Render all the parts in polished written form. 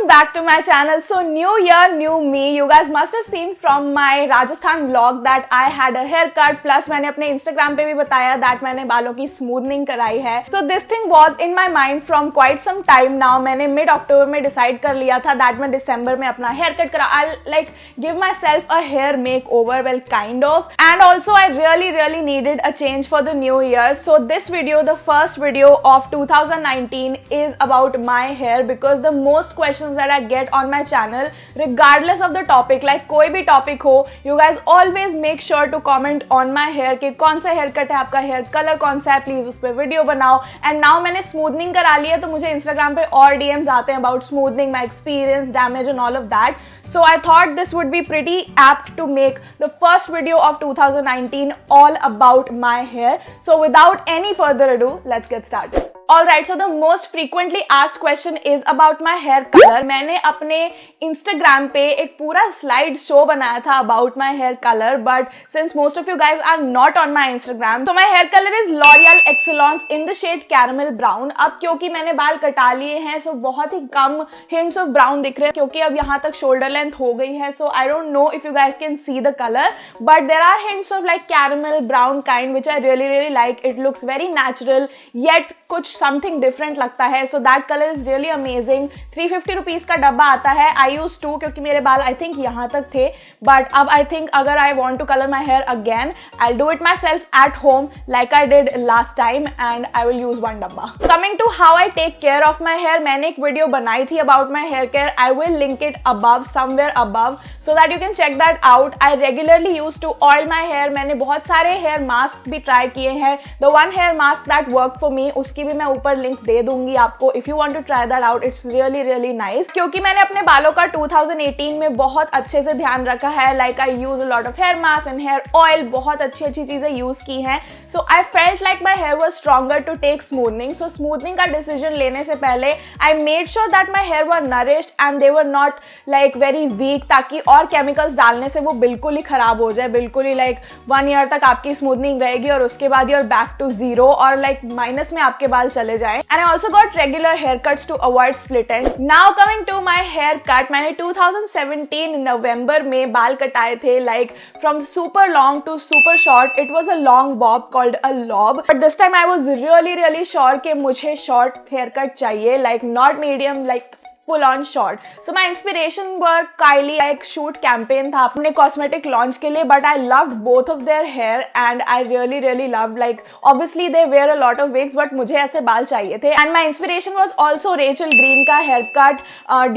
back to my channel. So new year, new me. You guys must have seen from my Rajasthan vlog that I had a haircut. Plus मैंने अपने Instagram पे भी बताया that मैंने बालों की smoothing कराई है. So this thing was in my mind from quite some time now. मैंने mid October में decide कर लिया था that मैं December में अपना haircut करा. I'll like give myself a hair makeover, well kind of. And also I really needed a change for the new year. So this video, the first video of 2019, is about my hair because the most questions that I get on my channel, regardless of the topic, like कोई भी topic हो, you guys always make sure to comment on my hair कि कौन सा hair cut है आपका, hair color कौन सा है, please उस पर video बनाओ. And now मैंने smoothing करा ली है तो मुझे Instagram पे और DMs आते हैं about smoothing, my experience, damage and all of that. So I thought this would be pretty apt to make the first video of 2019 all about my hair. So without any further ado, let's get started. Alright, so the most frequently asked question is about my hair color. मैंने अपने Instagram पे एक पूरा slide show बनाया था about my hair color, but since most of you guys are not on my Instagram, so my hair color is L'Oreal Excellence in the shade caramel brown. अब क्योंकि मैंने बाल कटा लिए हैं, so बहुत ही कम hints of brown दिख रहे हैं क्योंकि अब यहाँ तक shoulder length हो गई है. So I don't know if you guys can see the color, but there are hints of like caramel brown kind which I really like. It looks very natural yet कुछ something different लगता है. So that color is really amazing. 350 rupees का डब्बा आता है. I used to क्योंकि मेरे बाल I think यहाँ तक थे, but अब I think अगर I want to color my hair again, I'll do it myself at home like I did last time and I will use one डब्बा. Coming to how I take care of my hair, मैंने एक video बनाई थी about my hair care. I will link it above, somewhere above, so that you can check that out. I regularly used to oil my hair. मैंने बहुत सारे hair mask भी try किए हैं. The one hair mask that worked for me, उसकी भी मैं ऊपर लिंक दे दूंगी आपको. If you want to try that out, it's really nice. क्योंकि मैंने अपने बालों का 2018 में बहुत अच्छे से ध्यान रखा है. Like I use a lot of hair mask and hair oil, बहुत अच्छी चीजें यूज की हैं. So I felt like my hair was stronger to take smoothing. So smoothing का decision लेने से पहले I made sure that my hair were nourished and they were not like very weak, ताकि और chemicals डालने से वो बिल्कुल ही खराब हो जाए. बिल्कुल ही like 1 year तक आपकी smoothing रहेगी और उसके बाद you're back to zero और like minus में आपके बाल चले जाएं. And I also got regular haircuts to avoid split end. Now coming to my haircut, मैंने 2017 November में बाल कटाए थे, like from super long to super short. It was a long bob called a lob. But this time I was really sure कि मुझे short haircut चाहिए, like not medium, like full on short. So my inspiration were Kylie, like shoot campaign था अपने cosmetic launch के लिए, but I loved both of their hair and I really loved, like obviously they wear a lot of wigs but मुझे ऐसे बाल चाहिए थे. And my inspiration was also Rachel Green का haircut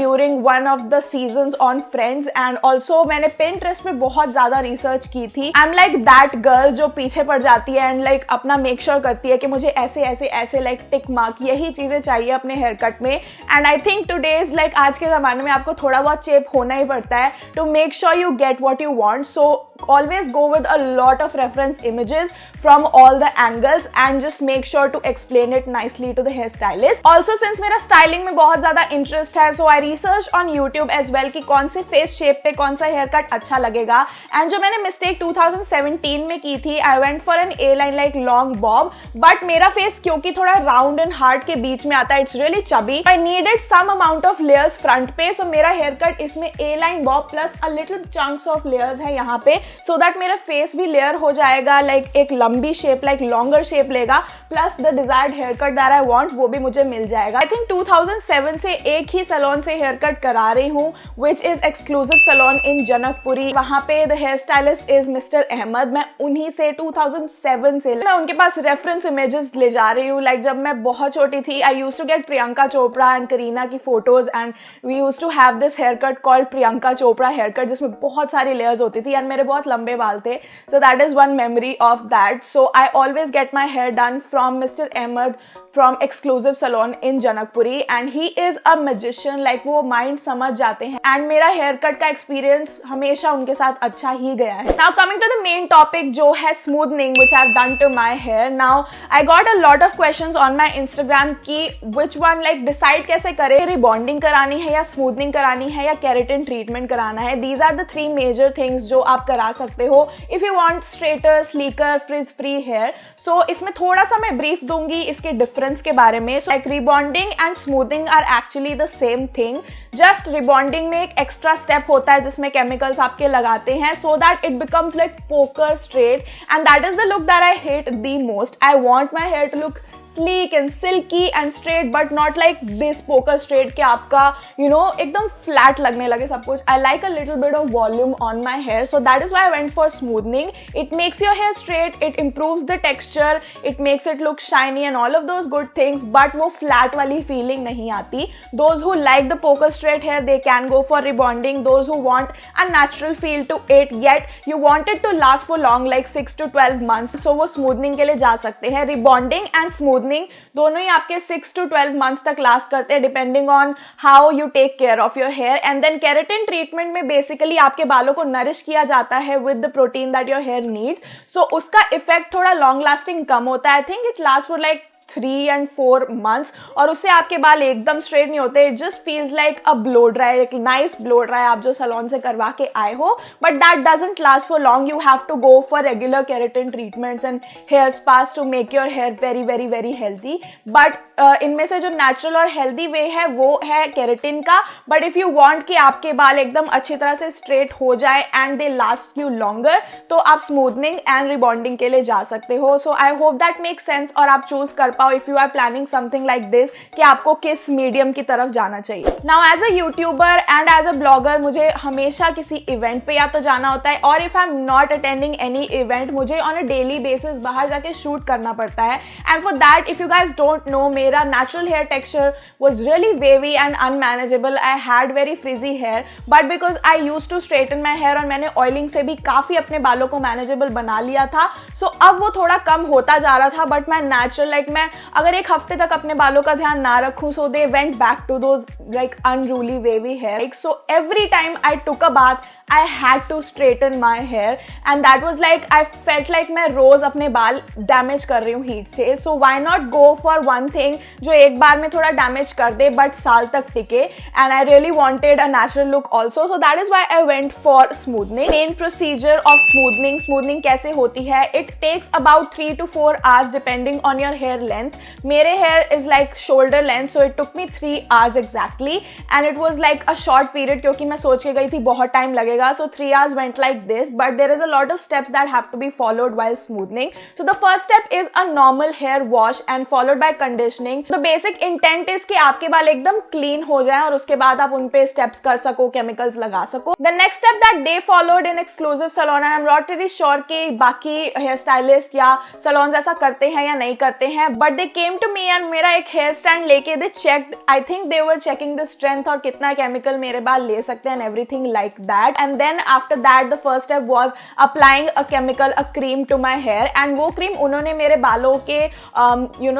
during one of the seasons on Friends. And also मैंने Pinterest पे बहुत ज़्यादा research की थी. I'm like that girl जो पीछे पड़ जाती है and like अपना make sure करती है कि मुझे ऐसे like tick mark यही चीजें चाहिए अपने haircut में. And I think today like आज के ज़माने में आपको थोड़ा बहुत चेप होना ही पड़ता है to make sure you get what you want. So always go with a lot of reference images from all the angles and just make sure to explain it nicely to the hairstylist. Also since मेरा styling में बहुत ज़्यादा interest है, so I researched on YouTube as well कि कौन से face shape पे कौन सा haircut अच्छा लगेगा. And जो मैंने mistake 2017 में की थी, I went for an A-line like long bob, but मेरा face क्योंकि थोड़ा round and hard के बीच में आता है, it's really chubby. I needed some amount of layers front पे, so मेरा haircut इसमें A-line bob plus a little chunks of layers है यहाँ पे, so that मेरा face भी layer हो जाएगा, like एक लंबी shape, like longer shape लेगा, plus the desired haircut that I want वो भी मुझे मिल जाएगा. I think 2007 से एक ही salon से haircut करा रही हूँ, which is exclusive salon in Janakpuri. वहाँ पे the hairstylist is Mr. Ahmed. मैं उन्हीं से 2007 से मैं उनके पास reference images ले जा रही हूँ. Like जब मैं बहुत छोटी थी, I used to get Priyanka Chopra and Kareena की photos and we used to have this haircut called Priyanka Chopra haircut जिसमें बहुत सारी layers होती थी and मेरे बहुत लंबे बाल थे. So that is one memory of that. So I always get my hair done from Mr. Ahmed from exclusive salon in Janakpuri and he is a magician, like वो mind समझ जाते हैं and मेरा haircut का experience हमेशा उनके साथ अच्छा ही गया है. Now coming to the main topic जो है smoothing which I've done to my hair. Now I got a lot of questions on my Instagram कि which one like decide कैसे करें, rebonding करानी है या smoothing करानी है या keratin treatment कराना है. These are the 3 major things जो आप करा सकते हो if you want straighter, sleeker, frizz free hair. So इसमें थोड़ा सा मैं brief दूंगी इसके different डिफरेंस के बारे में. So like rebonding and smoothing are actually the same thing. Just rebonding में एक एक्स्ट्रा स्टेप होता है जिसमें केमिकल्स आपके लगाते हैं so that it becomes like poker straight, and that is the look that I hate the most. I want my hair to look sleek and silky and straight but not like this poker straight कि आपका एकदम flat लगने लगे सब कुछ. I like a little bit of volume on my hair, so that is why I went for smoothing. It makes your hair straight, it improves the texture, it makes it look shiny and all of those good things, but वो flat वाली feeling नहीं आती. Those who like the poker straight hair, they can go for rebonding. Those who want a natural feel to it yet you want it to last for long like 6 to 12 months, so वो smoothing के लिए जा सकते हैं. Rebonding and smoothing दोनों ही आपके 6 to 12 months तक last करते हैं depending on how you take care of your hair. And then keratin treatment में बेसिकली आपके बालों को नरिश किया जाता है with the protein that your hair needs. So उसका इफेक्ट थोड़ा लॉन्ग लास्टिंग कम होता है. I think it last for like 3 and 4 months और उससे आपके बाल एकदम स्ट्रेट नहीं होते. It just feels like a blow dry, एक नाइस ब्लो ड्राई आप जो सैलून से करवा के आए हो, but that doesn't last for long. You have to go for regular keratin treatments and hair spas to make your hair very very very healthy. But इनमें से जो नेचुरल और हेल्दी वे है वो है केराटिन का. बट इफ यू वांट कि आपके बाल एकदम अच्छी तरह से स्ट्रेट हो जाए and they last you longer, तो आप स्मूथनिंग एंड रिबॉन्डिंग के लिए जा सकते हो. So I hope that make sense और आप चूज कर पाओ if you are planning something like this कि आपको किस मीडियम की तरफ जाना चाहिए. Now as a YouTuber and as a blogger मुझे हमेशा किसी इवेंट पे या तो जाना होता है, और if I am not attending any event मुझे ऑन अ डेली बेसिस बाहर जाके शूट करना पड़ता है. And for that if you guys don't know, मेरा natural hair texture was really wavy and unmanageable. I had very frizzy hair but because I use to straighten my hair और मैंने oiling से भी काफी अपने बालों को मैनेजेबल बना लिया था. सो अब वो थोड़ा कम होता जा रहा था, बट मैं नेचुरल लाइक मैं अगर एक हफ्ते तक अपने बालों का ध्यान ना रखूं, so they went back to those like unruly wavy hair. So every time I took a bath I had to straighten my hair and that was like I felt like मैं रोज अपने बाल डैमेज कर रही हूँ heat से. सो why not go for one thing जो एक बार में थोड़ा डैमेज कर दे बट साल तक टिके. And I really wanted a natural look also, so that is why I went for smoothing. Main procedure of smoothing कैसे होती है? It takes about 3 to 4 hours depending on your hair length. मेरे hair is like shoulder length, so it took me 3 hours exactly and it was like a short period क्योंकि मैं सोच के गई थी बहुत टाइम लगेगा. So 3 hours went like this, but there is a lot of steps that have to be followed while smoothing. So the first step is a normal hair wash and followed by conditioning. The basic intent is कि आपके बाल एकदम clean हो जाएं और उसके बाद आप उन पे steps कर सको, chemicals लगा सको. The next step that they followed in exclusive salon, and I'm not really sure कि बाकी hair stylist या salons ऐसा करते हैं या नहीं करते हैं, but they came to me and मेरा एक hair stand लेके they checked. I think they were checking the strength और कितना chemical मेरे बाल ले सकते हैं and everything like that. And then after that the first step was applying a chemical, a cream to my hair. And वो cream उन्होंने मेरे बालों के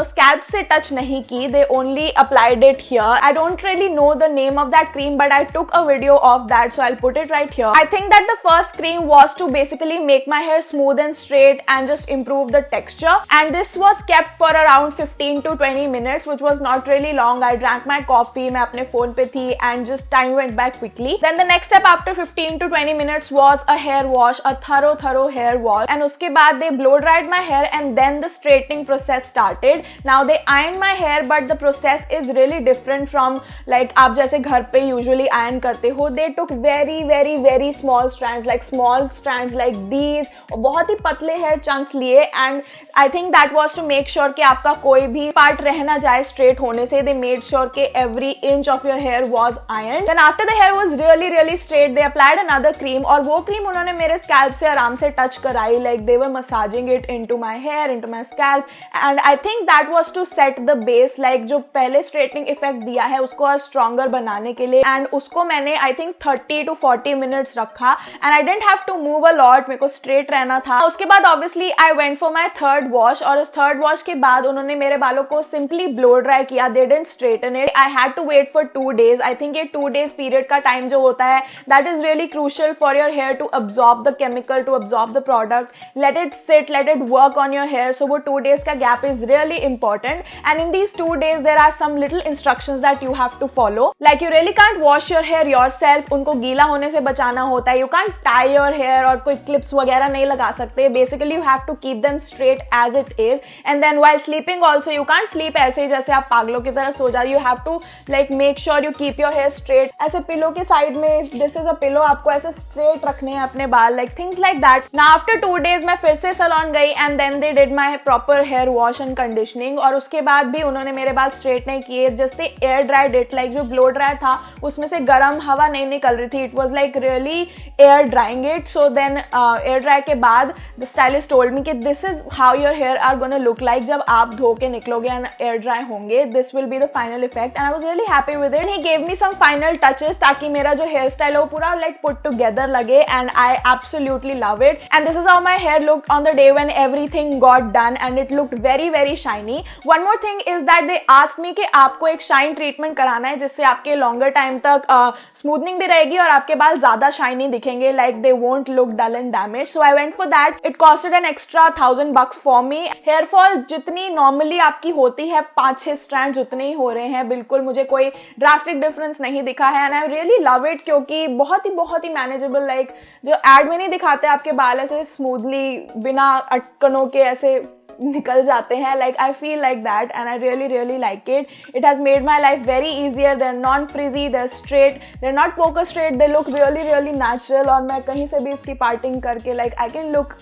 scalp से touch नहीं की, they only applied it here. I don't really know the name of that cream but I took a video of that, so I'll put it right here. I think that the first cream was to basically make my hair smooth and straight and just improve the texture, and this was kept for around 15 to 20 minutes which was not really long. I drank my coffee, मैं अपने phone पे थी and just time went by quickly. Then the next step after 15 to 20 minutes was a hair wash, a thorough hair wash, and उसके बाद they blow dried my hair and then the straightening process started. Now they ironed my hair but the process is really different from like आप जैसे घर पे usually iron करते हो. They took very small strands like these और बहुत ही पतले hair chunks लिए, and I think that was to make sure कि आपका कोई भी part रह ना जाए straight होने से. They made sure कि every inch of your hair was ironed. Then after the hair was really straight, they applied another cream और वो cream उन्होंने मेरे scalp से आराम से touch कराई, like they were massaging it into my hair, into my scalp, and I think that was to set the base, like जो पहले straightening effect दिया है उसको और stronger बनाने के लिए. and उसको मैंने I think 30 to 40 minutes रखा and I didn't have to move a lot, मेरे को straight रहना था. उसके बाद obviously I went for my third wash और उस third wash के बाद उन्होंने मेरे बालों को simply blow dry किया. They didn't straighten it. I had to wait for 2 days. I think ये 2 days period का time जो होता है that is really crucial for your hair to absorb the chemical, to absorb the product. Let it sit, let it work on your hair. So वो 2 days का gap is really important. And in these 2 days there are some little instructions that you have to follow. Like you really can't wash your hair yourself. उनको गीला होने से बचाना होता है. You can't tie your hair और कोई clips वगैरह नहीं लगा सकते. Basically you have to keep them straight as it is. And then while sleeping also you can't sleep ऐसे जैसे आप पागलों की तरह सो जा रहे. You have to like make sure you keep your hair straight. ऐसे पिलो के साइड में this is a pillow, आपको ऐसे straight रखने हैं अपने बाल, like things like that. Now after 2 days मैं फिर से salon गई and then they did my proper hair wash and conditioning. और उसके बाद भी उन्होंने मेरे बाल straight नहीं किए, just they air dried it. Like जो blow dryer था उसमें से गर्म हवा नहीं निकल रही थी. It was like really air drying it. So then air dry के बाद the stylist told me कि this is how your hair are gonna look like जब आप धो के निकलोगे and air dry होंगे. This will be the final effect and I was really happy with it. And he gave me some final touches ताकि मेरा जो hair style है वो पूरा like put together लगे and I absolutely love it. And this is how my hair looked on the day when everything got done and it looked very very shiny. One more thing is that they asked me कि आपको एक shine treatment कराना है जिससे आपके longer time तक smoothing भी रहेगी और आपके बाल ज़्यादा shiny दिखेंगे, like they won't look dull and damaged. So I went for that. It costed an extra $1000 for me. Hair fall जितनी normally आपकी होती है 5-6 strands उतने ही हो रहे हैं. बिल्कुल मुझे कोई drastic difference नहीं दिखा है and I really love it क्योंकि बहुत ही manageable, like जो ad में नहीं दिखाते आपके बाल ऐसे smoothly बिना अटकनों के ऐसे निकल जाते हैं. Like I feel like that and I really like it. It has made my life very easier. They're non-frizzy, they're straight, they're not poker straight, they look really natural. और मैं कहीं से भी इसकी parting करके like I can look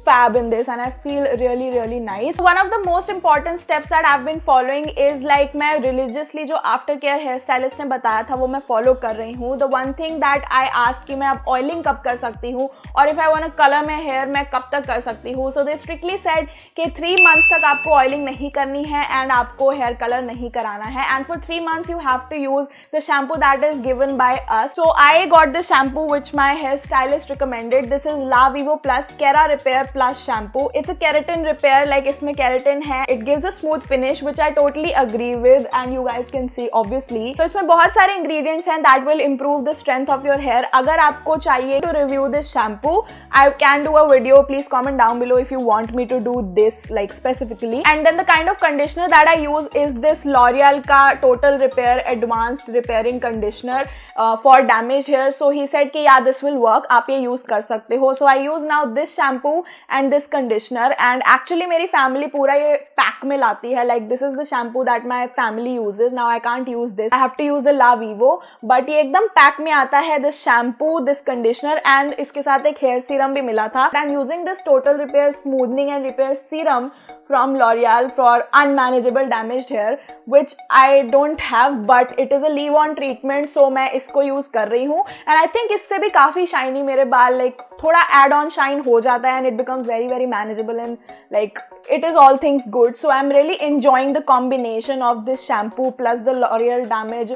fab in this and I feel really nice. One of the most important steps that I've been following is like मैं religiously जो aftercare hair stylist ने बताया था वो मैं follow कर रही हूँ. The one thing that I ask कि मैं अब oiling कब कर सकती हूँ और if I want to color my hair मैं कब तक कर सकती हूँ. So they strictly said कि 3 months तक आपको oiling नहीं करनी है and आपको hair color नहीं कराना है and for 3 months you have to use the shampoo that is given by us. So I got the shampoo which my hair stylist recommended. This is La Vivo Plus Kera Repair Plus shampoo. It's a keratin repair, like इसमें keratin है. It gives a smooth finish which I totally agree with and you guys can see obviously. तो इसमें बहुत सारे ingredients हैं that will improve the strength of your hair. अगर आपको चाहिए to review this shampoo, I can do a video. Please comment down below if you want me to do this like specifically. And then the kind of conditioner that I use is this L'Oreal का Total Repair Advanced Repairing Conditioner for damaged hair. So he said कि yeah this will work. आप ये use कर सकते हो. So I use now this shampoo and this conditioner and actually मेरी family पूरा ये pack में लाती है. Like this is the shampoo that my family uses. Now I can't use this. I have to use the La Vivo. But ये एकदम pack में आता है this shampoo, this conditioner and इसके साथ एक hair serum भी मिला था. I'm using this Total Repair Smoothing and Repair Serum from L'Oreal for unmanageable damaged hair which I don't have but it is a leave-on treatment so मैं इसको use कर रही हूँ and I think इससे भी काफ़ी shiny मेरे बाल like थोड़ा add-on shine हो जाता है and it becomes very manageable and like it is all things good. So I'm really enjoying the combination of this shampoo plus the L'Oreal Damage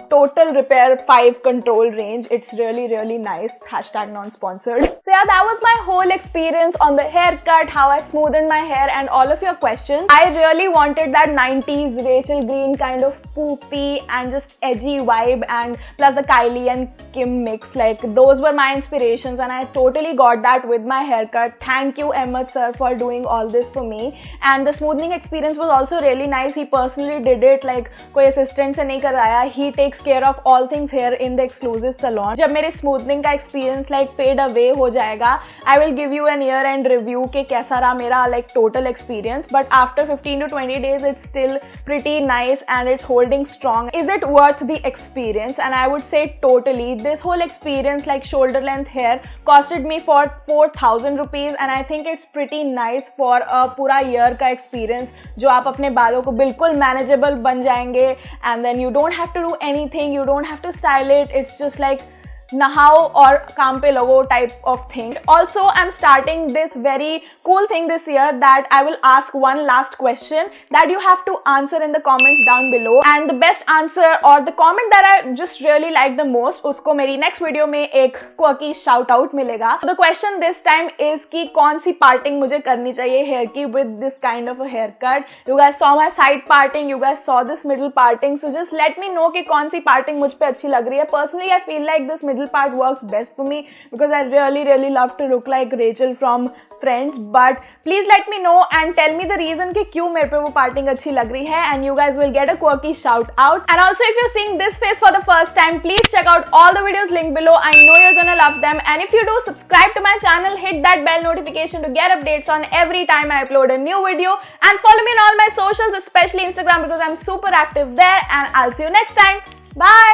Total Repair 5 control range. It's really nice. Hashtag non-sponsored. So yeah, that was my whole experience on the haircut, how I smoothened my hair and all of your questions. I really wanted that 90s Rachel Green kind of poopy and just edgy vibe and plus the Kylie and Kim mix. Like those were my inspirations and I totally got that with my haircut. Thank you Ahmed sir for doing all this for me. And the smoothing experience was also really nice. He personally did it. Like कोई assistant से नहीं कराया. He takes care of all things here in the exclusive salon. जब मेरे smoothing का experience like fade away हो जाएगा, I will give you an year-end review कि कैसा रहा मेरा like total experience. But after 15 to 20 days, it's still pretty nice and it's holding strong. Is it worth the experience? And I would say totally. This whole experience like shoulder length hair costed me for 4,000 rupees and I think it's pretty nice for a पूरा year का experience जो आप अपने बालों को बिल्कुल manageable बन जाएंगे and then you don't have to do anything, you don't have to style it, it's just like नहाओ और काम पे लगो type of thing. Also, I'm starting this very cool thing this year that I will ask one last question that you have to answer in the comments down below. And the best answer or the comment that I just really like the most, उसको मेरी next video में एक quirky shout out मिलेगा. The question this time is कि कौन सी parting मुझे करनी चाहिए hair की with this kind of a haircut. You guys saw my side parting, you guys saw this middle parting. So just let me know कि कौन सी parting मुझ पे अच्छी लग रही है. Personally, I feel like this middle middle part works best for me because I really love to look like Rachel from Friends. But please let me know and tell me the reason कि क्यों मेरे पे वो parting अच्छी लग रही है, and you guys will get a quirky shout out. And also if you're seeing this face for the first time, please check out all the videos linked below. I know you're gonna love them, and if you do, subscribe to my channel, hit that bell notification to get updates on every time I upload a new video, and follow me on all my socials, especially Instagram because I'm super active there. And I'll see you next time. Bye.